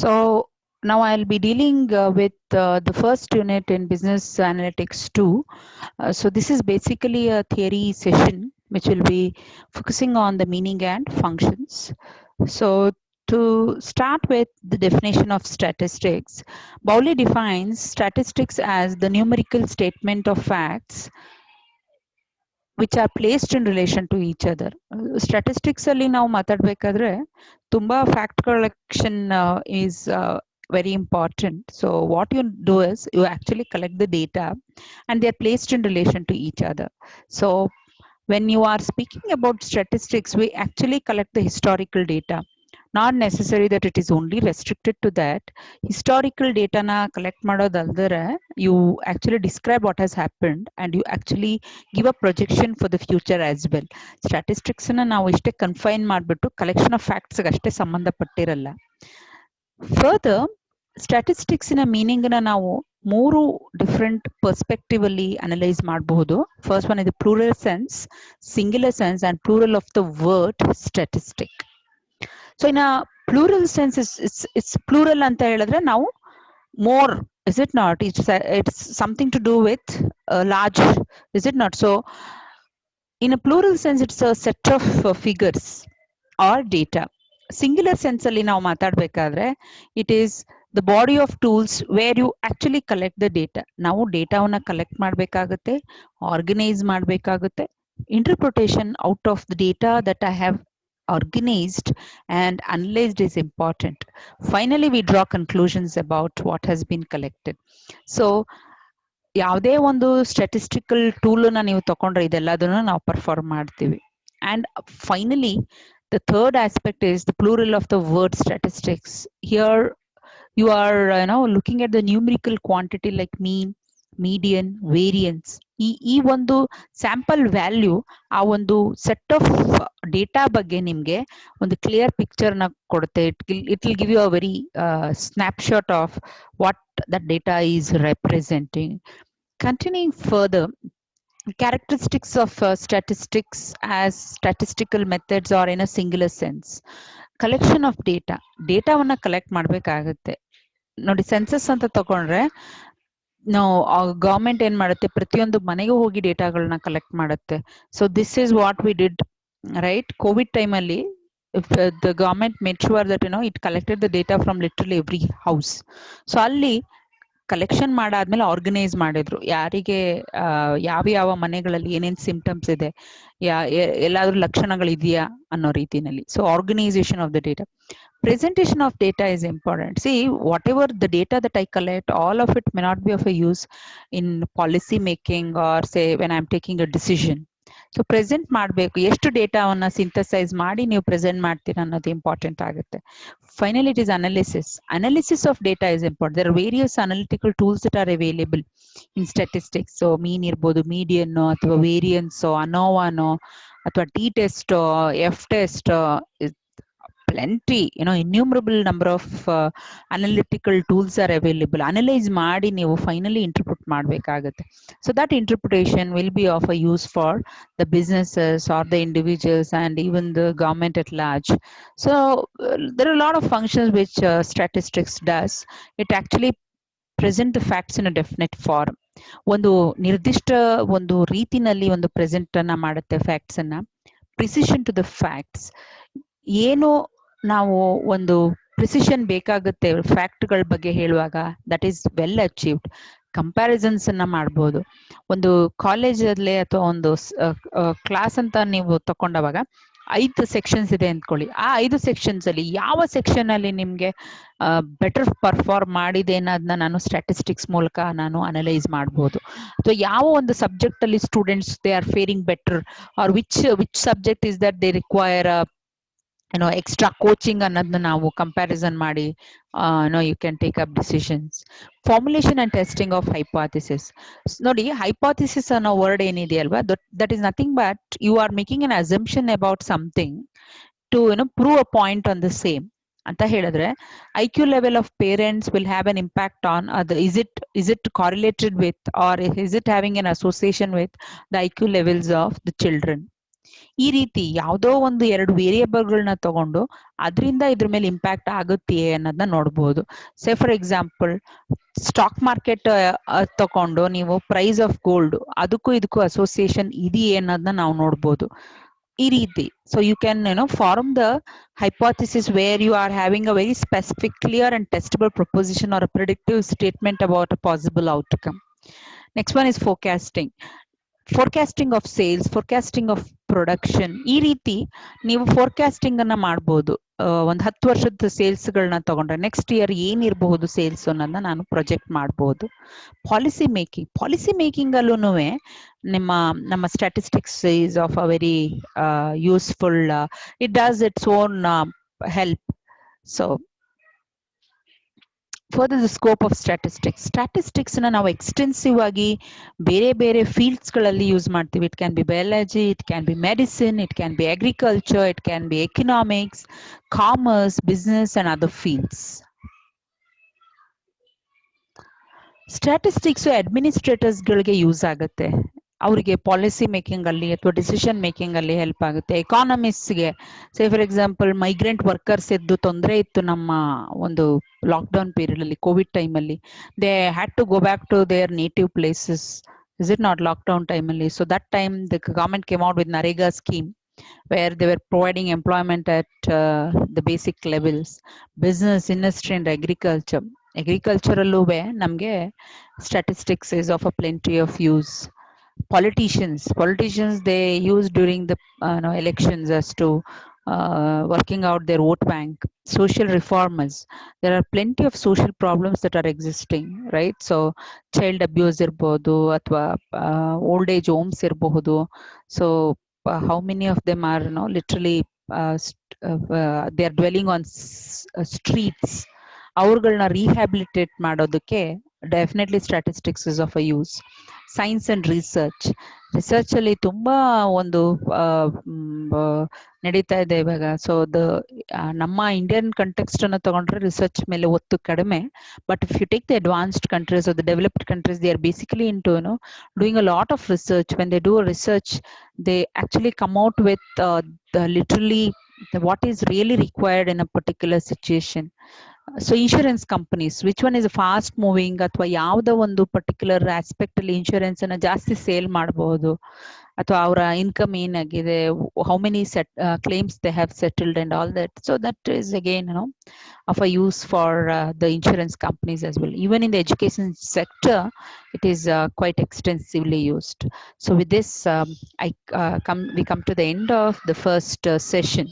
So now I'll be dealing with the first unit in Business Analytics 2. So this is basically a theory session which will be focusing on the meaning and functions. So to start with the definition of statistics, Bowley defines statistics as the numerical statement of facts which are placed in relation to each other. Statistics ಅಲ್ಲಿ ನಾವು ಮಾತಾಡ್ಬೇಕಾದ್ರೆ ತುಂಬಾ fact collection is very important. So what you do is you actually collect the data and they are placed in relation to each other. So when you are speaking about statistics, we actually collect the historical data. Not necessary that it is only restricted to that. Historical data na collect ಮಾಡೋದಲ್ದರೆ you actually describe what has happened and you actually give a projection for the future as well. Statistics na ನಾವು ಇಷ್ಟೇ confine ಮಾಡಿಬಿಟ್ಟು collection of facts ಅಷ್ಟೇ ಸಂಬಂಧಪಟ್ಟಿರಲ್ಲ. Further, statistics ನ meaning ನ ನಾವು ಮೂರು different perspective ಅಲ್ಲಿ analyse ಮಾಡಬಹುದು. ಫಸ್ಟ್ ಒನ್ ಇದು plural sense, singular sense and plural of the word statistic. So in plural sense it's plural ಅಂತ ಹೇಳಿದ್ರೆ ನಾವು more, is it not? It's something to do with large, is it not? So in a plural sense it's a set of figures or data. Singular sense ಅಲ್ಲಿ ನಾವು ಮಾತಾಡ್ಬೇಕಾದ್ರೆ it is the body of tools where you actually collect the data. ನಾವು ಡೇಟಾವನ್ನ collect ಮಾಡಬೇಕಾಗುತ್ತೆ, organise ಮಾಡಬೇಕಾಗುತ್ತೆ. Interpretation out of the data that I have organized and analyzed is important. Finally, we draw conclusions about what has been collected. So ಯಾವುದೇ ಒಂದು statistical ಟೂಲನ್ನ ನೀವು ತಗೊಂಡ್ರೆ ಇದೆಲ್ಲದನ್ನು ನಾವು perform ಮಾಡ್ತೀವಿ. And finally the third aspect is the plural of the word statistics. Here you are looking at the numerical quantity like mean, median, variance. ಈ ಒಂದು sample value ಆ ಒಂದು ಸೆಟ್ ಆಫ್ ಡೇಟಾ ಬಗ್ಗೆ ನಿಮಗೆ ಒಂದು ಕ್ಲಿಯರ್ ಪಿಕ್ಚರ್ ನ ಕೊಡುತ್ತೆ. It will give you a very snapshot of what that data is representing. Continuing further, characteristics of statistics as statistical methods or in a singular sense. Collection of data. ಡೇಟಾವನ್ನ collect ಮಾಡಬೇಕಾಗುತ್ತೆ. ನೋಡಿ, census ಅಂತ ತಗೊಂಡ್ರೆ ನಾವು government ಏನ್ ಮಾಡುತ್ತೆ, ಪ್ರತಿಯೊಂದು ಮನೆಗೂ ಹೋಗಿ ಡೇಟಾಗಳನ್ನ ಕಲೆಕ್ಟ್ ಮಾಡುತ್ತೆ. So this is what we did, right? Covid time ಅಲ್ಲಿ the government made sure that it collected the data from literally every house. So ಅಲ್ಲಿ ಕಲೆಕ್ಷನ್ ಮಾಡಾದ್ಮೇಲೆ ಆರ್ಗನೈಸ್ ಮಾಡಿದ್ರು, ಯಾರಿಗೆ ಯಾವ ಮನೆಗಳಲ್ಲಿ ಏನೇನ್ ಸಿಂಪ್ಟಮ್ಸ್ ಇದೆ, ಎಲ್ಲಾದ್ರೂ ಲಕ್ಷಣಗಳಿದೆಯಾ ಅನ್ನೋ ರೀತಿನಲ್ಲಿ. So organisation of the data. Presentation of data is important. See, whatever the data that I collect, all of it may not be of a use in policy making or say when I'm taking a decision. So present ಮಾಡಬೇಕು, ಎಷ್ಟು ಡೇಟಾವನ್ನ synthesise ಮಾಡಿ ನೀವು present ಮಾಡ್ತೀರಾ ಅನ್ನೋದು important ಆಗುತ್ತೆ. Finally, it is analysis. Analysis of data is important. There are various analytical tools that are available in statistics. So mean ಇರ್ಬೋದು, median ಅಥವಾ variance ANOVA ಅಥವಾ T test, F test, plenty, innumerable number of analytical tools are available. Analyze ಮಾಡಿ ನೀವು finally interpret ಮಾಡಬೇಕಾಗುತ್ತೆ. So that interpretation will be of a use for the businesses or the individuals and even the government at large. So there are a lot of functions which statistics does. It actually present the facts in a definite form. ಒಂದು ನಿರ್ದಿಷ್ಟ ಒಂದು ರೀತಿನಲ್ಲಿ ಒಂದು present ಅನ್ನ ಮಾಡುತ್ತೆ facts ಅನ್ನ. Precision to the facts. ಏನು ನಾವು ಒಂದು ಪ್ರಿಸಿಷನ್ ಬೇಕಾಗುತ್ತೆ ಫ್ಯಾಕ್ಟ್ಗಳ ಬಗ್ಗೆ ಹೇಳುವಾಗ, that is well achieved. Comparisons ಅನ್ನ ಮಾಡ್ಬೋದು. ಒಂದು ಕಾಲೇಜಲ್ಲಿ ಅಥವಾ ಒಂದು ಕ್ಲಾಸ್ ಅಂತ ನೀವು ತಕೊಂಡವಾಗ 5 ಸೆಕ್ಷನ್ಸ್ ಇದೆ ಅಂದ್ಕೊಳ್ಳಿ. ಆ 5 ಸೆಕ್ಷನ್ಸ್ ಅಲ್ಲಿ ಯಾವ ಸೆಕ್ಷನ್ ಅಲ್ಲಿ ನಿಮ್ಗೆ ಬೆಟರ್ ಪರ್ಫಾರ್ಮ್ ಮಾಡಿದೆ ಅನ್ನೋದನ್ನ ನಾನು ಸ್ಟ್ಯಾಟಿಸ್ಟಿಕ್ಸ್ ಮೂಲಕ ನಾನು ಅನಲೈಸ್ ಮಾಡ್ಬೋದು. ಅಥವಾ ಯಾವ ಒಂದು ಸಬ್ಜೆಕ್ಟ್ ಅಲ್ಲಿ students they are faring better, or which subject is that they require extra coaching ಅನ್ನೋದನ್ನ ನಾವು ಕಂಪ್ಯಾರಿಸನ್ ಮಾಡಿ you can take up decisions. Formulation and testing of hypothesis. ನೋಡಿ, ಹೈಪಾಥಿಸಿಸ್ ಅನ್ನೋ ವರ್ಡ್ ಏನಿದೆ ಅಲ್ವಾ, that is nothing but you are making an assumption about something to prove a point on the same ಅಂತ ಹೇಳಿದ್ರೆ, IQ level of parents will have an impact on other. Is it correlated with or is it having an association with the IQ levels of the children? ಈ ರೀತಿ ಯಾವುದೋ ಒಂದು 2 ವೇರಿಯೇಬಲ್ಗಳನ್ನ ತಗೊಂಡು ಅದರಿಂದ ಇದ್ರ ಮೇಲೆ ಇಂಪ್ಯಾಕ್ಟ್ ಆಗುತ್ತೆಯೇ ಅನ್ನೋದನ್ನ ನೋಡ್ಬೋದು. ಸೇ ಫಾರ್ ಎಕ್ಸಾಂಪಲ್ ಸ್ಟಾಕ್ ಮಾರ್ಕೆಟ್ ತಕೊಂಡು ನೀವು ಪ್ರೈಸ್ ಆಫ್ ಗೋಲ್ಡ್ ಅದಕ್ಕೂ ಇದಕ್ಕೂ ಅಸೋಸಿಯೇಷನ್ ಇದೆಯೇ ಅನ್ನೋದನ್ನ ನಾವು ನೋಡ್ಬೋದು ಈ ರೀತಿ. So you can form the hypothesis where you are having a very specific, clear and testable proposition or a predictive statement about a possible outcome. Next one is forecasting of sales, forecasting of production. ಈ ರೀತಿ ನೀವು forecasting ಅನ್ನ ಮಾಡ್ಬೋದು. ಒಂದು 10 ವರ್ಷದ ಸೇಲ್ಸ್ಗಳನ್ನ ತಗೊಂಡ್ರೆ next year ಏನಿರಬಹುದು sales ಅನ್ನೋದನ್ನ ನಾನು ಪ್ರೊಜೆಕ್ಟ್ ಮಾಡ್ಬೋದು. ಪಾಲಿಸಿ ಮೇಕಿಂಗ್ ಅಲ್ಲೂ ನಮ್ಮ statistics is of a very useful. It does its own help. So further the scope of statistics na ನಾವು ಎಕ್ಸ್ಟೆನ್ಸಿವ್ ಆಗಿ ಬೇರೆ ಬೇರೆ ಫೀಲ್ಡ್ಸ್ ಗಳಲ್ಲಿ ಯೂಸ್ ಮಾಡ್ತೀವಿ. It can be biology, it can be medicine, it can be agriculture, it can be economics, commerce, business and other fields. Statistics administrators ಗಳಿಗೆ use ಆಗುತ್ತೆ. ಅವರಿಗೆ policy making ಅಲ್ಲಿ ಅಥವಾ ಡಿಸಿಷನ್ ಮೇಕಿಂಗ್ ಅಲ್ಲಿ ಹೆಲ್ಪ್ ಆಗುತ್ತೆ. ಎಕಾನಮಿಸ್ಟ್ಗೆ say for example migrant workers ಇದ್ದು ತೊಂದರೆ ಇತ್ತು ನಮ್ಮ ಒಂದು ಲಾಕ್ಡೌನ್ ಪೀರಿಯಡ್ ಅಲ್ಲಿ, ಕೋವಿಡ್ ಟೈಮ್ ಅಲ್ಲಿ. They had to go back to their native places. Is it not lockdown time ಅಲ್ಲಿ? So that time the government came out with NREGA scheme where they were providing employment at the basic levels. Business, industry and agricultural ನಮಗೆ statistics is of a plenty of use. Politicians they use during the elections as to working out their vote bank. Social reformers, there are plenty of social problems that are existing, right? So child abuse irbodu athwa old age homes irbodu. So how many of them are literally they are dwelling on streets. ಅವ್ರಗಳನ್ನ rehabilitate ಮಾಡೋದಕ್ಕೆ definitely statistics is of a use. Science and research ಅಲ್ಲಿ ತುಂಬಾ ಒಂದು ನಡೀತಾ ಇದೆ ಇವಾಗ. So ನಮ್ಮ Indian context ಅನ್ನು ತಗೊಂಡ್ರೆ ರಿಸರ್ಚ್ ಮೇಲೆ ಒತ್ತು ಕಡಿಮೆ. But if you take the advanced countries or the developed countries, they are basically into doing a lot of research. When they do a research, they actually come out with literally what is really required in a particular situation. So insurance companies, which one is fast moving, ಅಥವಾ ಯಾವ್ದೋ ಒಂದು particular aspect ಅಲ್ಲಿ insurance ಅನ್ನ ಜಾಸ್ತಿ sale ಮಾಡಬಹುದು, ಅಥವಾ ಅವರ income ಏನಾಗಿದೆ, how many claims they have settled and all that. So that is again of a use for the insurance companies as well. Even in the education sector, it is quite extensively used. So with this, we come to the end of the first session.